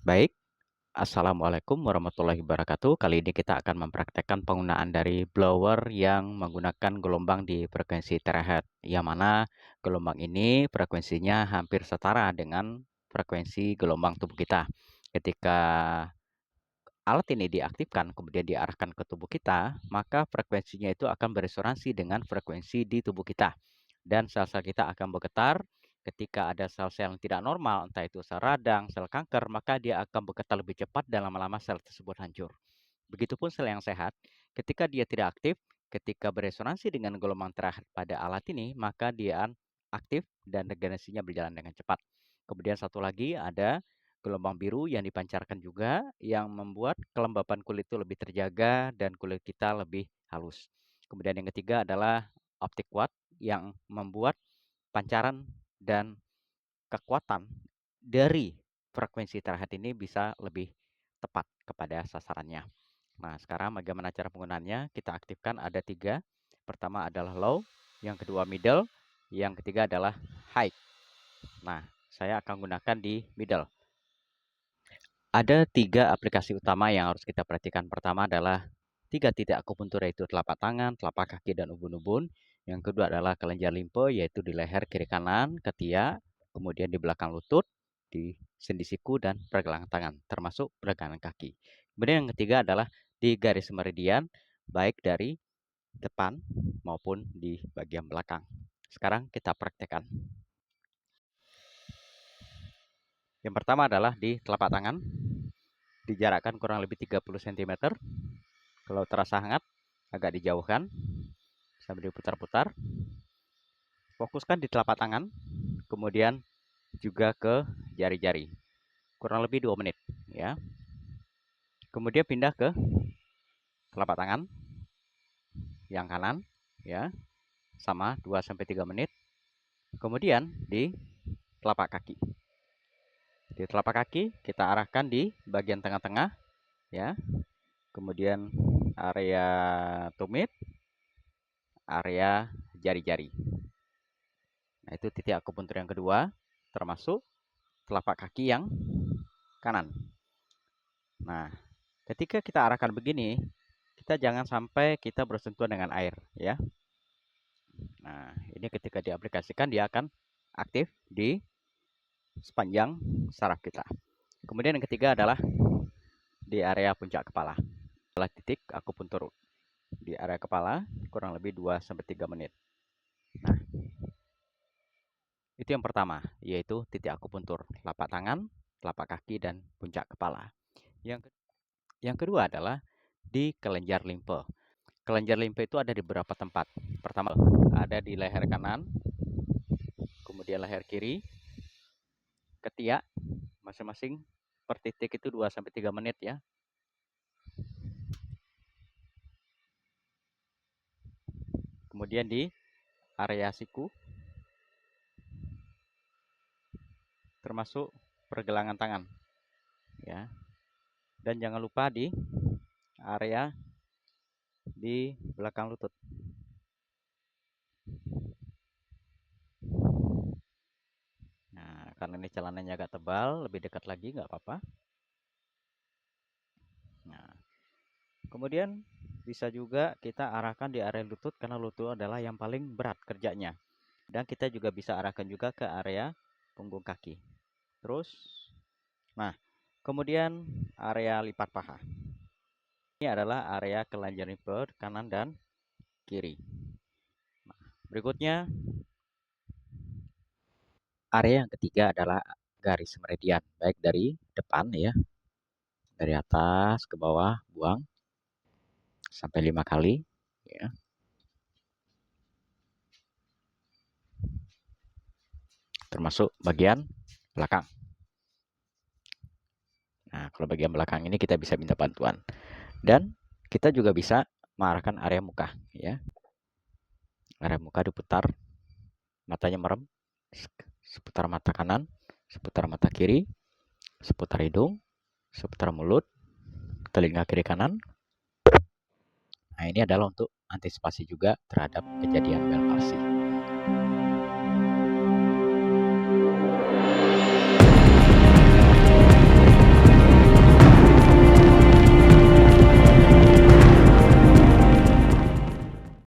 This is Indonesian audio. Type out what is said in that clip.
Baik, Assalamualaikum warahmatullahi wabarakatuh. Kali ini kita akan mempraktekkan penggunaan dari blower yang menggunakan gelombang di frekuensi terahertz, yang mana gelombang ini frekuensinya hampir setara dengan frekuensi gelombang tubuh kita. Ketika alat ini diaktifkan, kemudian diarahkan ke tubuh kita, maka frekuensinya itu akan beresonansi dengan frekuensi di tubuh kita. Dan sel-sel kita akan bergetar. Ketika ada sel-sel yang tidak normal, entah itu sel radang, sel kanker, maka dia akan bergetar lebih cepat dan lama-lama sel tersebut hancur. Begitupun sel yang sehat, ketika dia tidak aktif, ketika beresonansi dengan gelombang terakhir pada alat ini, maka dia aktif dan regenerasinya berjalan dengan cepat. Kemudian satu lagi ada gelombang biru yang dipancarkan juga, yang membuat kelembapan kulit itu lebih terjaga dan kulit kita lebih halus. Kemudian yang ketiga adalah optic watt yang membuat pancaran dan kekuatan dari frekuensi terakhir ini bisa lebih tepat kepada sasarannya. Nah, sekarang bagaimana cara penggunaannya? Kita aktifkan ada tiga. Pertama adalah low, yang kedua middle, yang ketiga adalah high. Nah, saya akan gunakan di middle. Ada tiga aplikasi utama yang harus kita perhatikan. Pertama adalah tiga titik akupuntur, yaitu telapak tangan, telapak kaki, dan ubun-ubun. Yang kedua adalah kelenjar limpe, yaitu di leher kiri kanan, ketiak, kemudian di belakang lutut, di sendi siku, dan pergelangan tangan, termasuk pergelangan kaki. Kemudian yang ketiga adalah di garis meridian, baik dari depan maupun di bagian belakang. Sekarang kita praktekkan. Yang pertama adalah di telapak tangan, dijarakkan kurang lebih 30 cm. Kalau terasa hangat, agak dijauhkan sambil diputar-putar. Fokuskan di telapak tangan, kemudian juga ke jari-jari. Kurang lebih 2 menit, ya. Kemudian pindah ke telapak tangan yang kanan, ya. Sama 2 sampai 3 menit. Kemudian di telapak kaki. Di telapak kaki kita arahkan di bagian tengah-tengah, ya. Kemudian area tumit, area jari-jari. Nah, itu titik akupuntur yang kedua, termasuk telapak kaki yang kanan. Nah, ketika kita arahkan begini, kita jangan sampai kita bersentuhan dengan air, ya. Nah, ini ketika diaplikasikan dia akan aktif di sepanjang saraf kita. Kemudian yang ketiga adalah di area puncak kepala. Adalah titik akupuntur di area kepala kurang lebih 2 sampai 3 menit. Nah, itu yang pertama, yaitu titik akupuntur telapak tangan, telapak kaki, dan puncak kepala. Yang kedua adalah di kelenjar limpe. Kelenjar limpe itu ada di beberapa tempat. Pertama, ada di leher kanan, kemudian leher kiri, ketiak, masing-masing per titik itu 2 sampai 3 menit, ya. Kemudian di area siku, termasuk pergelangan tangan, ya. Dan jangan lupa di area di belakang lutut. Nah, karena ini celananya agak tebal, lebih dekat lagi nggak apa-apa. Nah, kemudian bisa juga kita arahkan di area lutut, karena lutut adalah yang paling berat kerjanya. Dan kita juga bisa arahkan juga ke area punggung kaki. Terus, nah, kemudian area lipat paha. Ini adalah area kelenjar limpe kanan dan kiri. Nah, berikutnya, area yang ketiga adalah garis meridian, baik dari depan, ya, dari atas ke bawah, buang sampai 5 kali, ya. Termasuk bagian belakang. Nah, kalau bagian belakang ini kita bisa minta bantuan. Dan kita juga bisa mengarahkan area muka, ya. Area muka diputar, matanya merem, seputar mata kanan, seputar mata kiri, seputar hidung, seputar mulut, telinga kiri kanan. Nah, ini adalah untuk antisipasi juga terhadap kejadian Bell palsy.